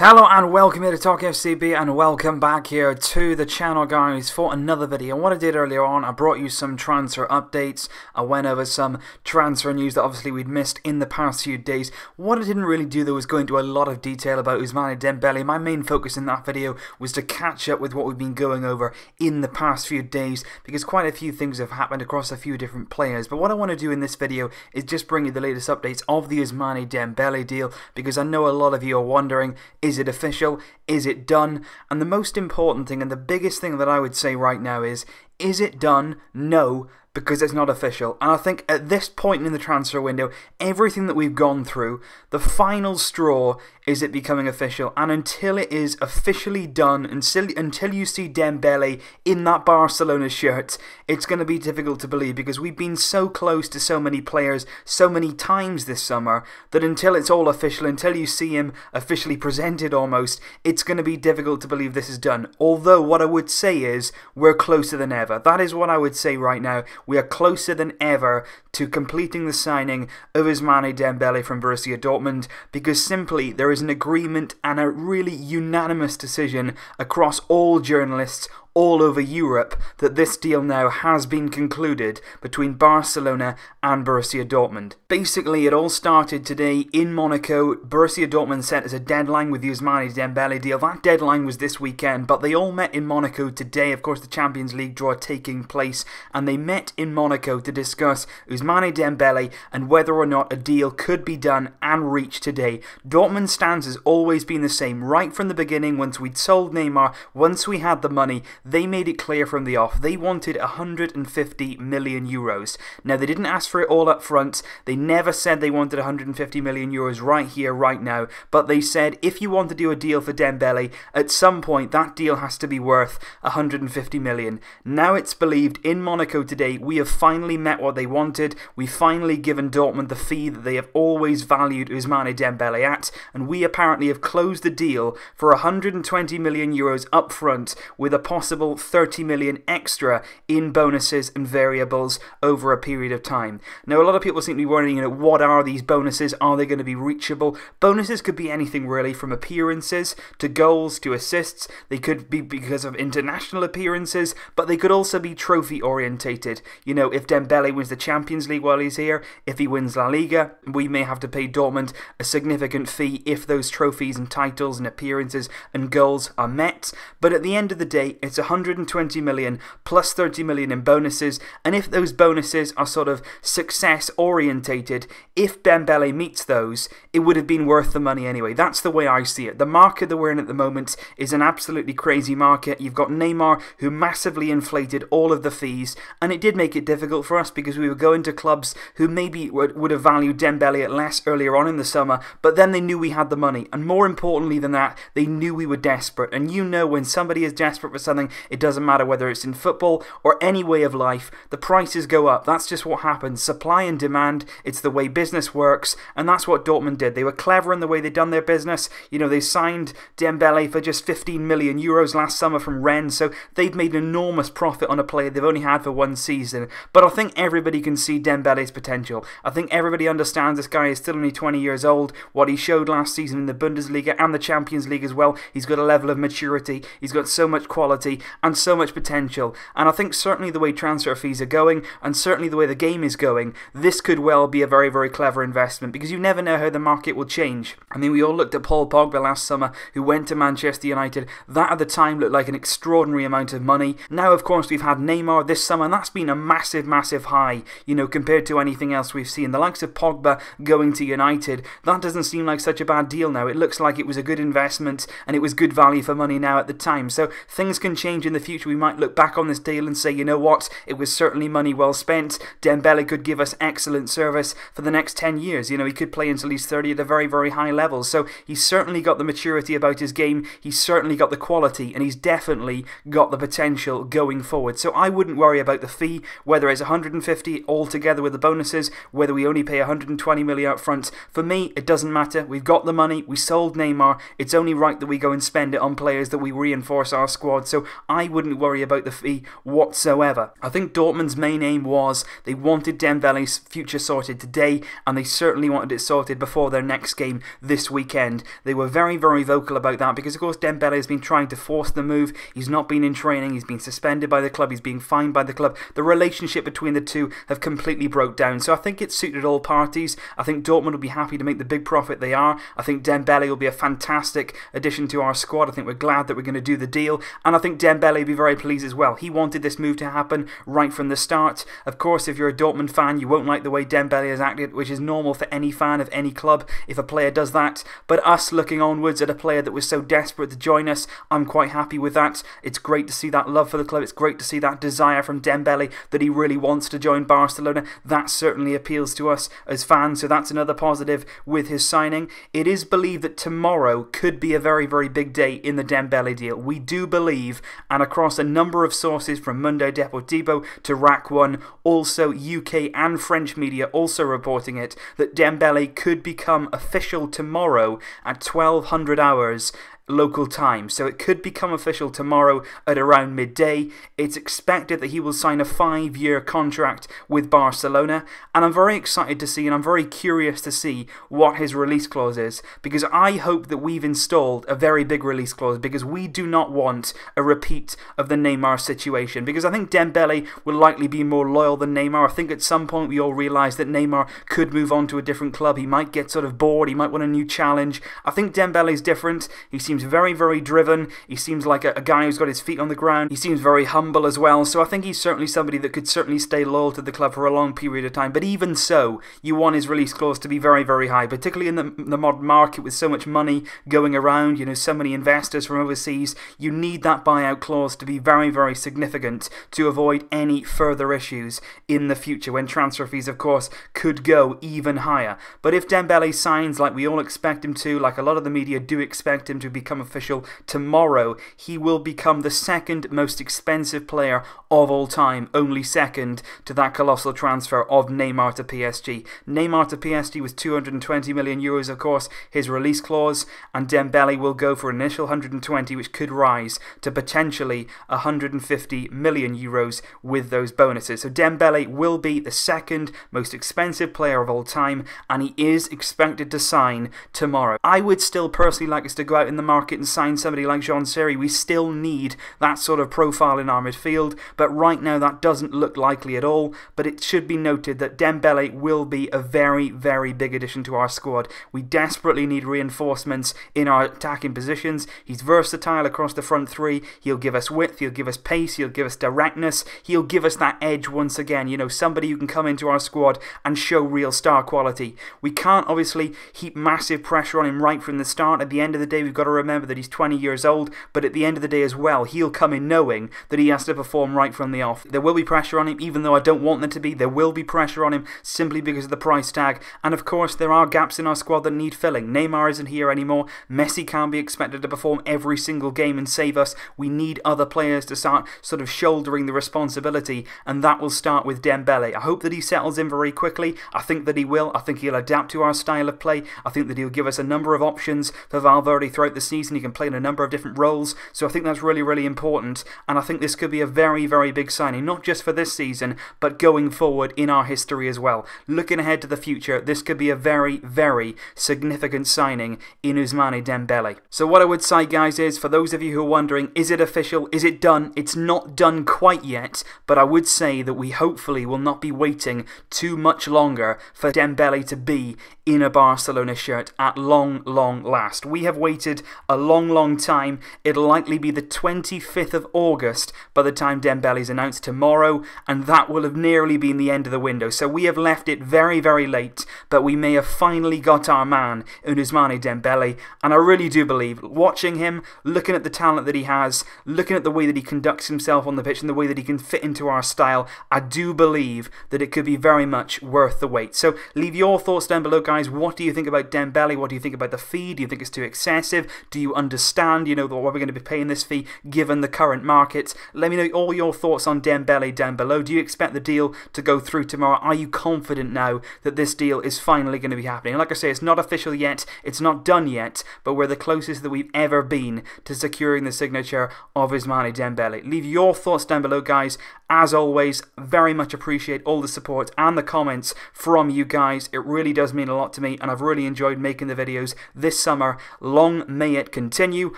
Hello and welcome here to Talk FCB and welcome back here to the channel, guys, for another video. And what I did earlier on, I brought you some transfer updates. I went over some transfer news that obviously we'd missed in the past few days. What I didn't really do though was go into a lot of detail about Ousmane Dembele. My main focus in that video was to catch up with what we've been going over in the past few days, because quite a few things have happened across a few different players. But what I want to do in this video is just bring you the latest updates of the Ousmane Dembele deal, because I know a lot of you are wondering, is it official? Is it done? And the most important thing and the biggest thing that I would say right now is it done? No, because it's not official. And I think at this point in the transfer window, everything that we've gone through, the final straw is it becoming official. And until it is officially done, until you see Dembele in that Barcelona shirt, it's going to be difficult to believe, because we've been so close to so many players so many times this summer that until it's all official, until you see him officially presented almost, it's going to be difficult to believe this is done. Although what I would say is we're closer than ever. That is what I would say right now. We are closer than ever to completing the signing of Ousmane Dembele from Borussia Dortmund, because simply there is an agreement and a really unanimous decision across all journalists all over Europe that this deal now has been concluded between Barcelona and Borussia Dortmund. Basically, it all started today in Monaco. Borussia Dortmund set as a deadline with the Ousmane Dembele deal. That deadline was this weekend, but they all met in Monaco today. Of course, the Champions League draw taking place, and they met in Monaco to discuss Ousmane Dembele and whether or not a deal could be done and reached today. Dortmund's stance has always been the same. Right from the beginning, once we'd sold Neymar, once we had the money, they made it clear from the off. They wanted 150 million euros. Now, they didn't ask for it all up front. They never said they wanted 150 million euros right here, right now. But they said, if you want to do a deal for Dembele, at some point that deal has to be worth 150 million. Now it's believed in Monaco today, we have finally met what they wanted. We've finally given Dortmund the fee that they have always valued Ousmane Dembele at. And we apparently have closed the deal for 120 million euros up front, with a possible 30 million extra in bonuses and variables over a period of time. Now, a lot of people seem to be wondering, what are these bonuses? Are they going to be reachable? Bonuses could be anything really, from appearances to goals to assists. They could be because of international appearances, but they could also be trophy orientated. You know, if Dembele wins the Champions League while he's here, if he wins La Liga, we may have to pay Dortmund a significant fee if those trophies and titles and appearances and goals are met. But at the end of the day, it's 120 million plus 30 million in bonuses, and if those bonuses are sort of success orientated, if Dembele meets those, it would have been worth the money anyway. That's the way I see it. The market that we're in at the moment is an absolutely crazy market. You've got Neymar, who massively inflated all of the fees, and it did make it difficult for us, because we were going to clubs who maybe would have valued Dembele at less earlier on in the summer, but then they knew we had the money, and more importantly than that, they knew we were desperate. And you know, when somebody is desperate for something, it doesn't matter whether it's in football or any way of life, the prices go up. That's just what happens. Supply and demand, it's the way business works, and that's what Dortmund did. They were clever in the way they'd done their business. You know, they signed Dembele for just 15 million euros last summer from Rennes, so they've made an enormous profit on a player they've only had for one season. But I think everybody can see Dembele's potential. I think everybody understands this guy is still only 20 years old. What he showed last season in the Bundesliga and the Champions League as well, he's got a level of maturity, he's got so much quality and so much potential. And I think certainly the way transfer fees are going, and certainly the way the game is going, this could well be a very, very clever investment, because you never know how the market will change. I mean, we all looked at Paul Pogba last summer, who went to Manchester United. That at the time looked like an extraordinary amount of money. Now, of course, we've had Neymar this summer, and that's been a massive, massive high, you know, compared to anything else we've seen. The likes of Pogba going to United, that doesn't seem like such a bad deal now. It looks like it was a good investment, and it was good value for money now at the time. So things can change in the future. We might look back on this deal and say, you know what, it was certainly money well spent. Dembele could give us excellent service for the next 10 years. You know, he could play until he's 30 at a very, very high level. So he's certainly got the maturity about his game, he's certainly got the quality, and he's definitely got the potential going forward. So I wouldn't worry about the fee, whether it's 150 altogether with the bonuses, whether we only pay 120 million up front. For me, it doesn't matter. We've got the money, we sold Neymar, it's only right that we go and spend it on players that we reinforce our squad. So I wouldn't worry about the fee whatsoever. I think Dortmund's main aim was they wanted Dembele's future sorted today, and they certainly wanted it sorted before their next game this weekend. They were very, very vocal about that because, of course, Dembele has been trying to force the move. He's not been in training. He's been suspended by the club. He's being fined by the club. The relationship between the two have completely broke down. So I think it suited all parties. I think Dortmund will be happy to make the big profit they are. I think Dembele will be a fantastic addition to our squad. I think we're glad that we're going to do the deal. And I think Dembele will be very pleased as well. He wanted this move to happen right from the start. Of course, if you're a Dortmund fan, you won't like the way Dembele has acted, which is normal for any fan of any club if a player does that. But us looking onwards at a player that was so desperate to join us, I'm quite happy with that. It's great to see that love for the club. It's great to see that desire from Dembele that he really wants to join Barcelona. That certainly appeals to us as fans, so that's another positive with his signing. It is believed that tomorrow could be a very, very big day in the Dembele deal. We do believe, and across a number of sources from Mundo Deportivo to Rack 1, also UK and French media also reporting it, that Dembele could become official tomorrow at 1200 hours local time. So it could become official tomorrow at around midday. It's expected that he will sign a 5-year contract with Barcelona, and I'm very excited to see, and I'm very curious to see what his release clause is, because I hope that we've installed a very big release clause, because we do not want a repeat of the Neymar situation, because I think Dembele will likely be more loyal than Neymar. I think at some point we all realise that Neymar could move on to a different club. He might get sort of bored. He might want a new challenge. I think Dembele's different. He seems very, very driven. He seems like a guy who's got his feet on the ground. He seems very humble as well. So I think he's certainly somebody that could certainly stay loyal to the club for a long period of time. But even so, you want his release clause to be very, very high, particularly in the modern market with so much money going around, you know, so many investors from overseas. You need that buyout clause to be very, very significant to avoid any further issues in the future when transfer fees, of course, could go even higher. But if Dembele signs like we all expect him to, like a lot of the media do expect him to become official tomorrow, he will become the second most expensive player of all time, only second to that colossal transfer of Neymar to PSG. Neymar to PSG was 220 million euros, of course, his release clause, and Dembele will go for an initial 120, which could rise to potentially 150 million euros with those bonuses. So Dembele will be the second most expensive player of all time, and he is expected to sign tomorrow. I would still personally like us to go out in the market and sign somebody like Jean Seri. We still need that sort of profile in our midfield, but right now that doesn't look likely at all. But it should be noted that Dembele will be a very, very big addition to our squad. We desperately need reinforcements in our attacking positions. He's versatile across the front three. He'll give us width, he'll give us pace, he'll give us directness, he'll give us that edge once again. You know, somebody who can come into our squad and show real star quality. We can't obviously heap massive pressure on him right from the start. At the end of the day, we've got to remember that he's 20 years old, but at the end of the day as well, he'll come in knowing that he has to perform right from the off. There will be pressure on him, even though I don't want there to be. There will be pressure on him simply because of the price tag, and of course there are gaps in our squad that need filling. Neymar isn't here anymore. Messi can't be expected to perform every single game and save us. We need other players to start sort of shouldering the responsibility, and that will start with Dembele. I hope that he settles in very quickly. I think that he will. I think he'll adapt to our style of play. I think that he'll give us a number of options for Valverde throughout the season. He can play in a number of different roles, so I think that's really, really important, and I think this could be a very, very big signing, not just for this season, but going forward in our history as well. Looking ahead to the future, this could be a very, very significant signing in Ousmane Dembele. So what I would say, guys, is for those of you who are wondering, is it official? Is it done? It's not done quite yet, but I would say that we hopefully will not be waiting too much longer for Dembele to be in a Barcelona shirt at long, long last. We have waited a long, long time. It'll likely be the 25th of August by the time Dembele's announced tomorrow, and that will have nearly been the end of the window. So we have left it very, very late, but we may have finally got our man in Ousmane Dembele, and I really do believe, watching him, looking at the talent that he has, looking at the way that he conducts himself on the pitch and the way that he can fit into our style, I do believe that it could be very much worth the wait. So leave your thoughts down below, guys. guys. What do you think about Dembele? What do you think about the fee? Do you think it's too excessive? Do you understand, you know, what we're going to be paying this fee given the current markets? Let me know all your thoughts on Dembele down below. Do you expect the deal to go through tomorrow? Are you confident now that this deal is finally going to be happening? And like I say, it's not official yet. It's not done yet, but we're the closest that we've ever been to securing the signature of Ousmane Dembele. Leave your thoughts down below, guys. As always, very much appreciate all the support and the comments from you guys. It really does mean a lot to me, and I've really enjoyed making the videos this summer. Long may it continue.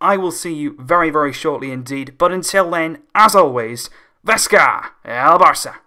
I will see you very, very shortly indeed. But until then, as always, Vesca el Barça!